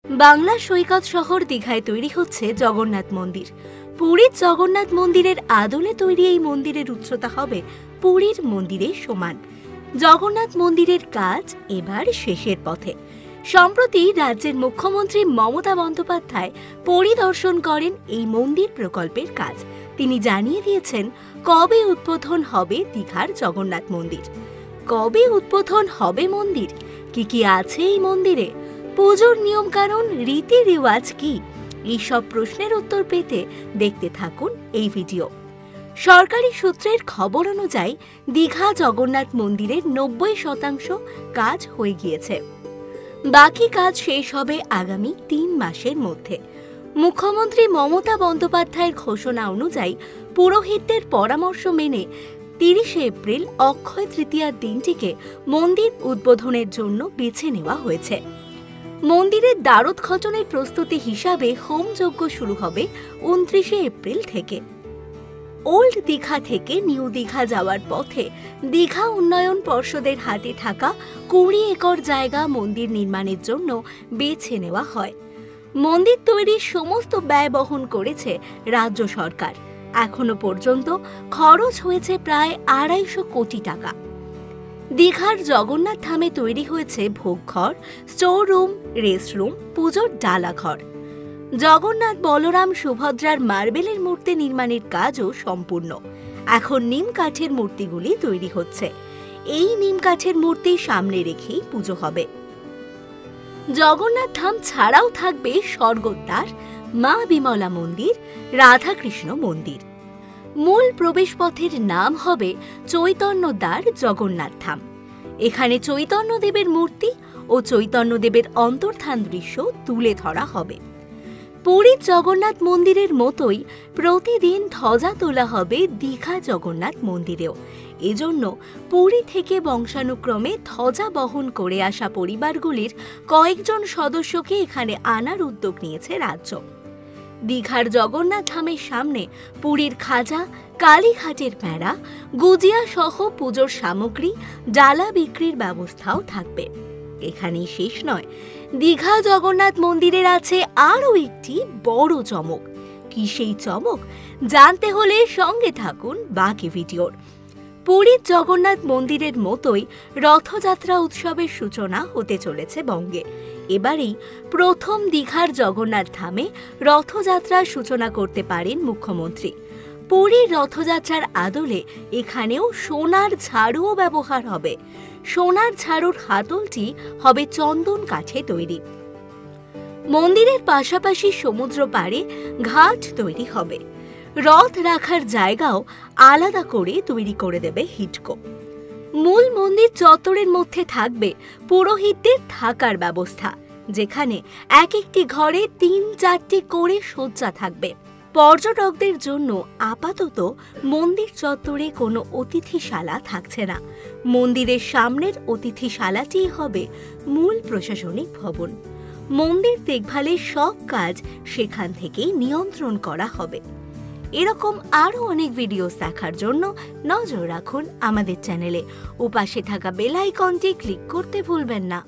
বাংলা সৈকত শহর দীঘায় তৈরি হচ্ছে জগন্নাথ মন্দির। পুরীর জগন্নাথ মন্দিরের আদলে তৈরি এই মন্দিরের উচ্চতা হবে পুরীর মন্দিরের সমান। জগন্নাথ মন্দিরের কাজ এবার শেষের পথে। সম্প্রতি রাজ্যের মুখ্যমন্ত্রী মমতা বন্দ্যোপাধ্যায় পরিদর্শন করেন এই মন্দির প্রকল্পের কাজ। তিনি জানিয়ে দিয়েছেন কবে উদ্বোধন হবে দীঘার জগন্নাথ মন্দির। কবে উদ্বোধন হবে মন্দির, কি আছে এই মন্দিরে, পুজোর নিয়মকানুন রীতি রেওয়াজ কি, এইসব প্রশ্নের উত্তর পেতে দেখতে থাকুন এই ভিডিও। সরকারি সূত্রের খবর অনুযায়ী দীঘা জগন্নাথ মন্দিরের ৯০% কাজ হয়ে গিয়েছে। বাকি কাজ শেষ হবে আগামী ৩ মাসের মধ্যে। মুখ্যমন্ত্রী মমতা বন্দ্যোপাধ্যায়ের ঘোষণা অনুযায়ী পুরোহিতদের পরামর্শ মেনে ৩০ এপ্রিল অক্ষয় তৃতীয়ার দিনটিকে মন্দির উদ্বোধনের জন্য বেছে নেওয়া হয়েছে। মন্দিরের দ্বারোদ্ঘাটনের প্রস্তুতি হিসাবে হোমযজ্ঞ শুরু হবে ২৯ এপ্রিল থেকে। ওল্ড দীঘা থেকে নিউ দীঘা যাওয়ার পথে দীঘা উন্নয়ন পর্ষদের হাতে থাকা ২০ একর জায়গা মন্দির নির্মাণের জন্য বেছে নেওয়া হয়। মন্দির তৈরির সমস্ত ব্যয় বহন করেছে রাজ্য সরকার। এখনো পর্যন্ত খরচ হয়েছে প্রায় ২৫০ কোটি টাকা। দীঘার জগন্নাথ ধামে তৈরি হয়েছে ভোগঘর, স্টোর রুম, রেস্টরুম, পুজোর ডালাঘর। জগন্নাথ, বলরাম, সুভদ্রার মার্বেলের মূর্তি নির্মাণের কাজও সম্পূর্ণ। এখন নিম কাঠের মূর্তিগুলি তৈরি হচ্ছে। এই নিম কাঠের মূর্তি সামনে রেখেই পুজো হবে। জগন্নাথ ধাম ছাড়াও থাকবে স্বর্গদ্বার, মা বিমলা মন্দির, রাধাকৃষ্ণ মন্দির। মূল প্রবেশপথের নাম হবে চৈতন্যদ্বার জগন্নাথ ধাম। এখানে চৈতন্যদেবের মূর্তি ও চৈতন্যদেবের অন্তর্ধান দৃশ্য তুলে ধরা হবে। পুরীর জগন্নাথ মন্দিরের মতোই প্রতিদিন ধ্বজা তোলা হবে দীঘা জগন্নাথ মন্দিরেও। এজন্য পুরী থেকে বংশানুক্রমে ধ্বজা বহন করে আসা পরিবারগুলির কয়েকজন সদস্যকে এখানে আনার উদ্যোগ নিয়েছে রাজ্য। দীঘার জগন্নাথ ধামের সামনে পুরীর খাজা, কালীঘাটের মেলা, গুজিয়া সহ পুজোর সামগ্রী, ডালা বিক্রির ব্যবস্থাও থাকবে। এখানেই শেষ নয়, দীঘা জগন্নাথ মন্দিরের আছে আরও একটি বড় চমক। কি সেই চমক, জানতে হলে সঙ্গে থাকুন বাকি ভিডিওর। পুরীর জগন্নাথ মন্দিরের মতোই রথযাত্রা উৎসবের সূচনা হতে চলেছে বঙ্গে। এবারেই প্রথম দীঘার জগন্নাথ ধামে রথযাত্রার সূচনা করতে পারেন মুখ্যমন্ত্রী। পুরীর রথযাত্রার আদলে এখানেও সোনার ঝাড়ুও ব্যবহার হবে। সোনার ঝাড়ুর হাতলটি হবে চন্দন কাঠে তৈরি। মন্দিরের পাশাপাশি সমুদ্র পাড়ে ঘাট তৈরি হবে। রথ রাখার জায়গাও আলাদা করে তৈরি করে দেবে হিডকো। মূল মন্দির চত্বরের মধ্যে থাকবে পুরোহিতদের থাকার ব্যবস্থা, যেখানে এক একটি ঘরে ৩-৪টি করে শয্যা থাকবে। পর্যটকদের জন্য আপাতত মন্দির চত্বরে কোনো অতিথিশালা থাকছে না। মন্দিরের সামনের অতিথিশালাটিই হবে মূল প্রশাসনিক ভবন। মন্দির দেখভালের সব কাজ সেখান থেকেই নিয়ন্ত্রণ করা হবে। এরকম আরও অনেক ভিডিওস দেখার জন্য নজর রাখুন আমাদের চ্যানেলে ও পাশে থাকা বেল আইকনটি ক্লিক করতে ভুলবেন না।